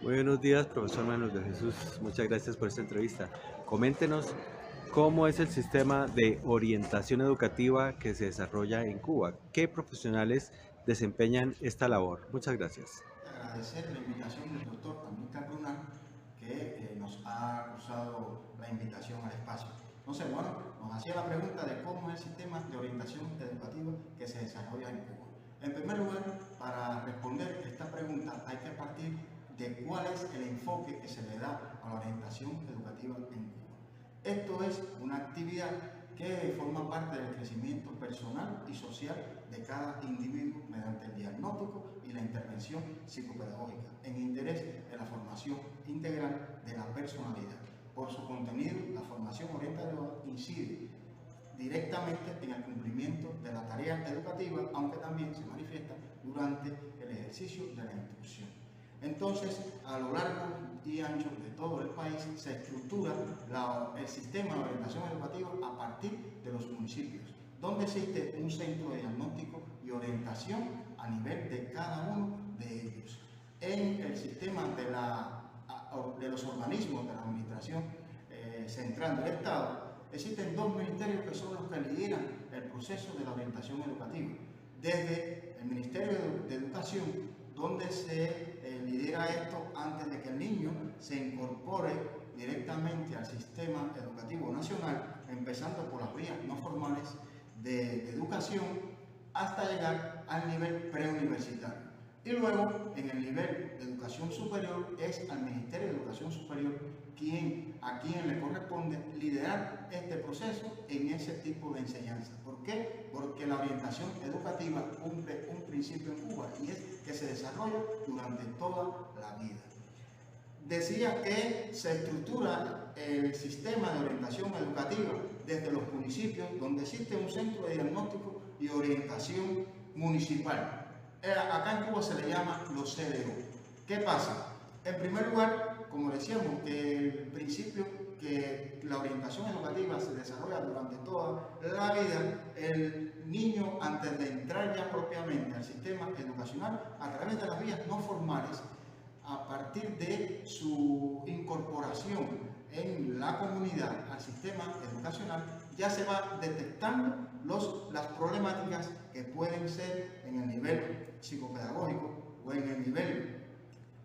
Buenos días, profesor Manuel de Jesús. Muchas gracias por esta entrevista. Coméntenos cómo es el sistema de orientación educativa que se desarrolla en Cuba. ¿Qué profesionales desempeñan esta labor? Muchas gracias. Agradecer la invitación del doctor Amílcar Brunal, que nos ha cruzado la invitación al espacio. Entonces, bueno, nos hacía la pregunta de cómo es el sistema de orientación educativa que se desarrolla en Cuba. En primer lugar, para responder esta pregunta hay que partir de cuál es el enfoque que se le da a la orientación educativa en Cuba. Esto es una actividad que forma parte del crecimiento personal y social de cada individuo mediante el diagnóstico y la intervención psicopedagógica en interés de la formación integral de la personalidad. Por su contenido, la formación orientadora incide directamente en el cumplimiento de la tarea educativa, aunque también se manifiesta durante el ejercicio de la instrucción. Entonces, a lo largo y ancho de todo el país se estructura el sistema de orientación educativa a partir de los municipios, donde existe un centro de diagnóstico y orientación a nivel de cada uno de ellos. En el sistema de los organismos de la administración central del Estado, existen dos ministerios que son los que lideran el proceso de la orientación educativa. Desde el Ministerio de Educación, donde se lidera esto antes de que el niño se incorpore directamente al sistema educativo nacional, empezando por las vías no formales de educación hasta llegar al nivel preuniversitario. Y luego, en el nivel de educación superior, es al Ministerio de Educación Superior a quien le corresponde liderar este proceso en ese tipo de enseñanza. ¿Por qué? Porque la orientación educativa cumple un principio en Cuba y es que se desarrolla durante toda la vida. Decía que se estructura el sistema de orientación educativa desde los municipios, donde existe un centro de diagnóstico y orientación municipal. Acá en Cuba se le llama los CDO. ¿Qué pasa? En primer lugar, como decíamos, que el principio que la orientación educativa se desarrolla durante toda la vida, el niño antes de entrar ya propiamente al sistema educacional, a través de las vías no formales, a partir de su incorporación en la comunidad al sistema educacional, ya se va detectando las problemáticas que pueden ser en el nivel psicopedagógico o en el nivel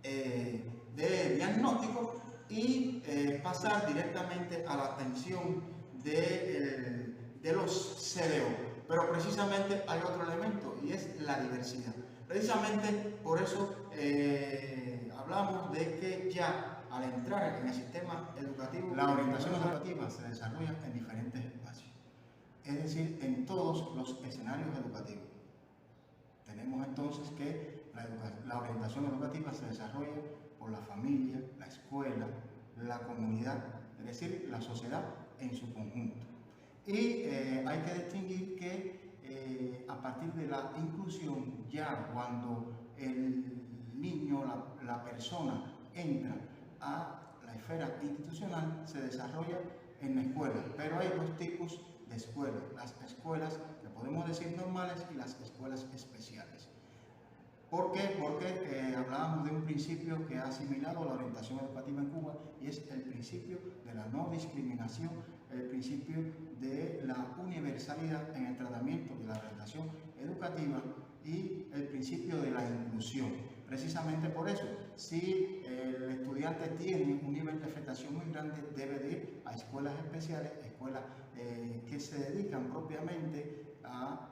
de diagnóstico y pasar directamente a la atención de los CDO. Pero precisamente hay otro elemento y es la diversidad. Precisamente por eso hablamos de que ya al entrar en el sistema educativo, la orientación educativa se desarrolla en diferentes espacios, es decir, en todos los escenarios educativos. Tenemos entonces que la orientación educativa se desarrolla por la familia, la escuela, la comunidad, es decir, la sociedad en su conjunto. Y hay que distinguir que a partir de la inclusión, ya cuando el niño, la persona entra a la esfera institucional, se desarrolla en la escuela, pero hay dos tipos de escuelas, las escuelas que podemos decir normales y las escuelas especiales. ¿Por qué? Porque hablábamos de un principio que ha asimilado la orientación educativa en Cuba y es el principio de la no discriminación, el principio de la universalidad en el tratamiento de la orientación educativa y el principio de la inclusión. Precisamente por eso, si el estudiante tiene un nivel de afectación muy grande, debe de ir a escuelas especiales, escuelas que se dedican propiamente a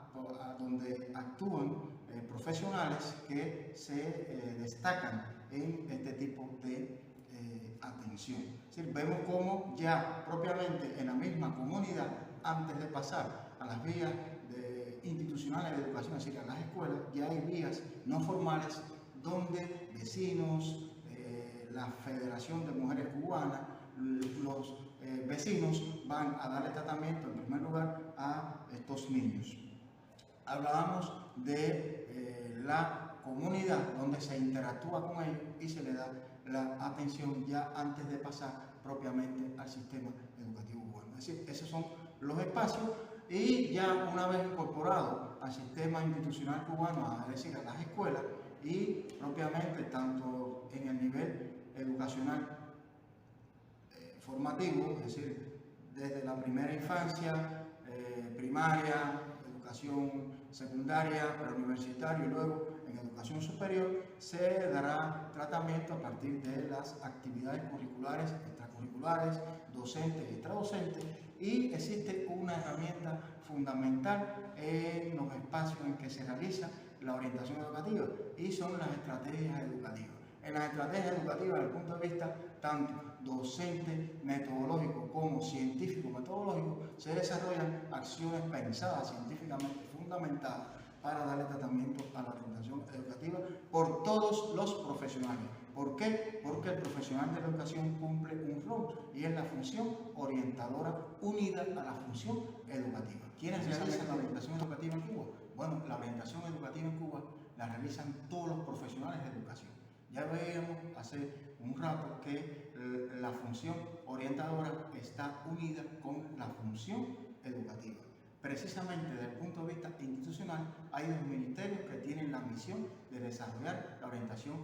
donde actúan profesionales que se destacan en este tipo de atención. Es decir, vemos cómo ya propiamente en la misma comunidad, antes de pasar a las vías institucionales de educación, es decir, a las escuelas, ya hay vías no formales donde vecinos, la Federación de Mujeres Cubanas, los vecinos van a darle tratamiento en primer lugar a estos niños. Hablábamos de la comunidad donde se interactúa con ellos y se le da la atención ya antes de pasar propiamente al sistema educativo cubano. Es decir, esos son los espacios y ya una vez incorporado al sistema institucional cubano, es decir, a las escuelas, y propiamente tanto en el nivel educacional formativo, es decir, desde la primera infancia, primaria, educación secundaria, preuniversitario y luego en educación superior, se dará tratamiento a partir de las actividades curriculares, extracurriculares, docentes y extradocentes, y existe una herramienta fundamental en los espacios en que se realiza la orientación educativa y son las estrategias educativas. En las estrategias educativas, desde el punto de vista tanto docente, metodológico como científico, metodológico, se desarrollan acciones pensadas, científicamente fundamentadas, para darle tratamiento a la orientación educativa por todos los profesionales. ¿Por qué? Porque el profesional de la educación cumple un rol y es la función orientadora unida a la función educativa. ¿Quiénes realizan la orientación educativa en Cuba? Bueno, la orientación educativa en Cuba la realizan todos los profesionales de educación. Ya veíamos hace un rato que la función orientadora está unida con la función educativa. Precisamente desde el punto de vista institucional, hay dos ministerios que tienen la misión de desarrollar la orientación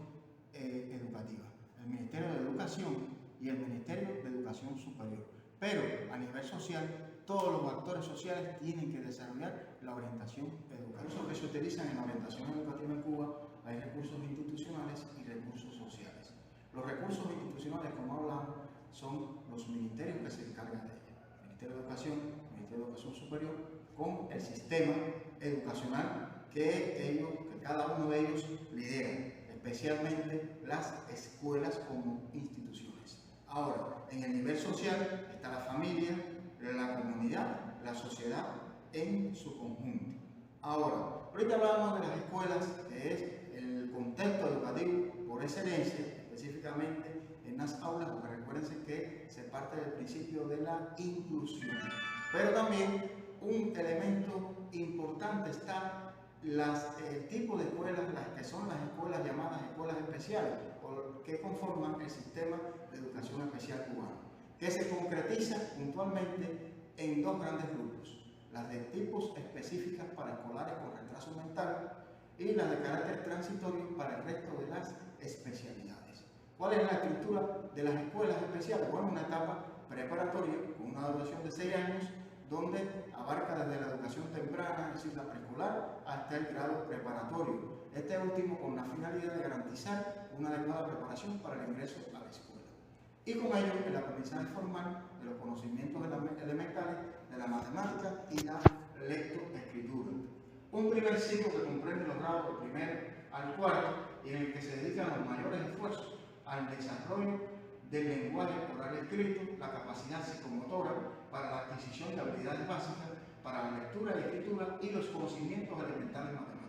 educativa. El Ministerio de Educación y el Ministerio de Educación Superior. Pero a nivel social, todos los actores sociales tienen que desarrollar la orientación educativa. Los recursos que se utilizan en la orientación educativa en Cuba, hay recursos institucionales y recursos sociales. Los recursos institucionales, como hablamos, son los ministerios que se encargan de ello. El Ministerio de Educación, el Ministerio de Educación Superior, con el sistema educacional que cada uno de ellos lidera, especialmente las escuelas como instituciones. Ahora, en el nivel social está la familia, la comunidad, la sociedad en su conjunto. Ahora, ahorita hablábamos de las escuelas, que es el contexto educativo por excelencia, específicamente en las aulas, porque recuérdense que se parte del principio de la inclusión. Pero también un elemento importante está el tipo de escuelas, las que son las escuelas llamadas escuelas especiales, que conforman el sistema de educación especial cubano, que se concretiza puntualmente en dos grandes grupos: las de tipos específicas para escolares con retraso mental y las de carácter transitorio para el resto de las especialidades. ¿Cuál es la estructura de las escuelas especiales? Bueno, una etapa preparatoria con una duración de 6 años, donde abarca desde la educación temprana, es decir, la preescolar, hasta el grado preparatorio. Este último con la finalidad de garantizar una adecuada preparación para el ingreso a la escuela. Y con ello el aprendizaje formal de los conocimientos elementales de la matemática y la lectoescritura. Un primer ciclo que comprende los grados del primero al cuarto y en el que se dedican los mayores esfuerzos al desarrollo del lenguaje oral escrito, la capacidad psicomotora para la adquisición de habilidades básicas para la lectura y escritura y los conocimientos elementales matemáticos.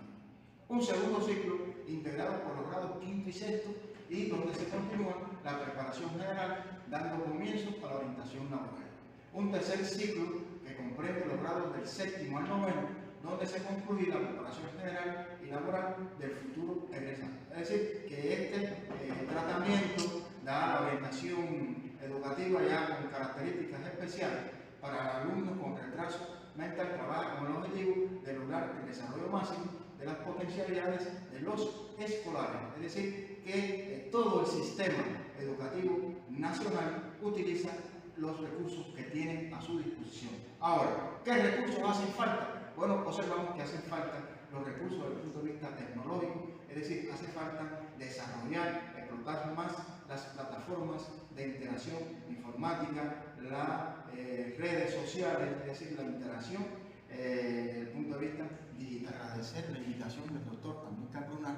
Un segundo ciclo integrado por los grados quinto y sexto y donde se continúa la preparación general dando comienzo a la orientación laboral. Un tercer ciclo que comprende los grados del séptimo al noveno, donde se concluye la preparación general y laboral del futuro egresado. Es decir, que este tratamiento da la orientación educativa ya con características especiales para alumnos con retraso mental, trabaja con el objetivo de lograr el desarrollo máximo de las potencialidades de los escolares. Es decir, que todo el sistema educativo nacional utiliza los recursos que tienen a su disposición. Ahora, ¿qué recursos hacen falta? Bueno, observamos que hacen falta los recursos desde el punto de vista tecnológico, es decir, hace falta desarrollar, explotar más las plataformas de interacción informática, las redes sociales, es decir, la interacción desde el punto de vista digital. Agradecer la invitación del doctor Amílcar Brunal,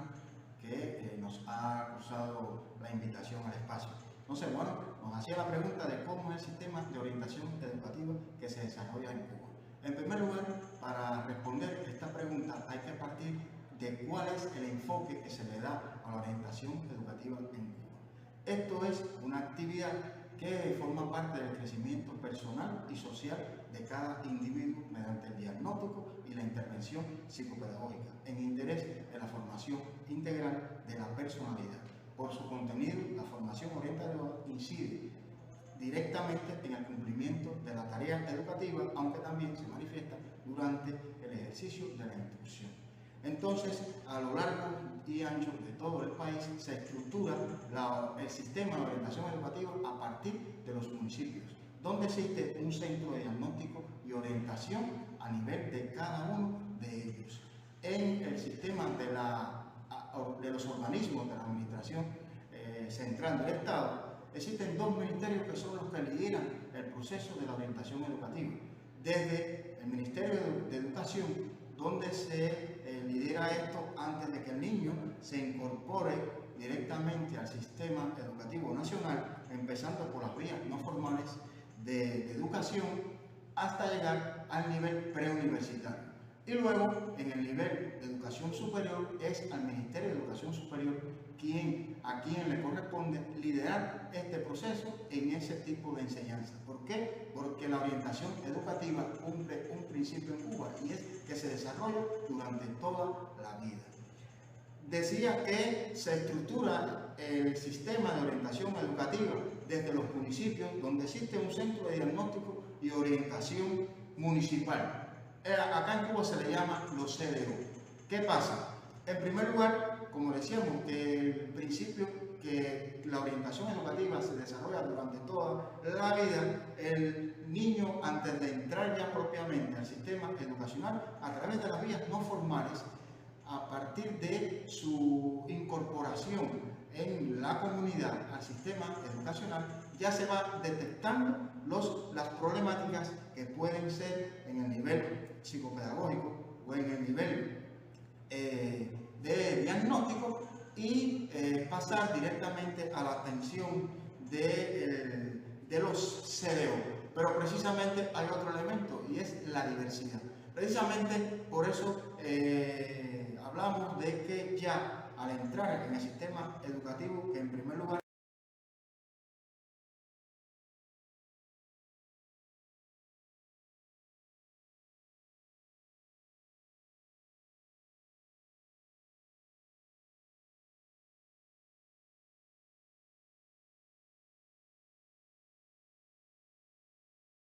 que nos ha cruzado la invitación al espacio. Entonces, bueno, nos hacía la pregunta de cómo es el sistema de orientación educativa que se desarrolla en Cuba. En primer lugar, para responder esta pregunta hay que partir de cuál es el enfoque que se le da a la orientación educativa en Cuba. Esto es una actividad que forma parte del crecimiento personal y social de cada individuo mediante el diagnóstico y la intervención psicopedagógica en interés de la formación integral de la personalidad. Por su contenido, la formación orientadora incide directamente en el cumplimiento de la tarea educativa, aunque también se manifiesta durante el ejercicio de la instrucción. Entonces, a lo largo y ancho de todo el país se estructura el sistema de orientación educativa a partir de los municipios, donde existe un centro de diagnóstico y orientación a nivel de cada uno de ellos. En el sistema de los organismos de la administración central del Estado, existen dos ministerios que son los que lideran el proceso de la orientación educativa. Desde el Ministerio de Educación, donde se lidera esto antes de que el niño se incorpore directamente al sistema educativo nacional, empezando por las vías no formales de educación hasta llegar al nivel preuniversitario. Y luego, en el nivel de educación superior, es al Ministerio de Educación Superior a quien le corresponde liderar este proceso en ese tipo de enseñanza. ¿Por qué? Porque la orientación educativa cumple un principio en Cuba, y es que se desarrolla durante toda la vida. Decía que se estructura el sistema de orientación educativa desde los municipios, donde existe un centro de diagnóstico y orientación municipal. Acá en Cuba se le llama los CDO. ¿Qué pasa? En primer lugar, como decíamos, que el principio que la orientación educativa se desarrolla durante toda la vida, el niño, antes de entrar ya propiamente al sistema educacional, a través de las vías no formales, a partir de su incorporación en la comunidad al sistema educacional, ya se va detectando las problemáticas que pueden ser en el nivel psicopedagógico o en el nivel de diagnóstico, y pasar directamente a la atención de los CDO. Pero precisamente hay otro elemento, y es la diversidad. Precisamente por eso hablamos de que ya al entrar en el sistema educativo que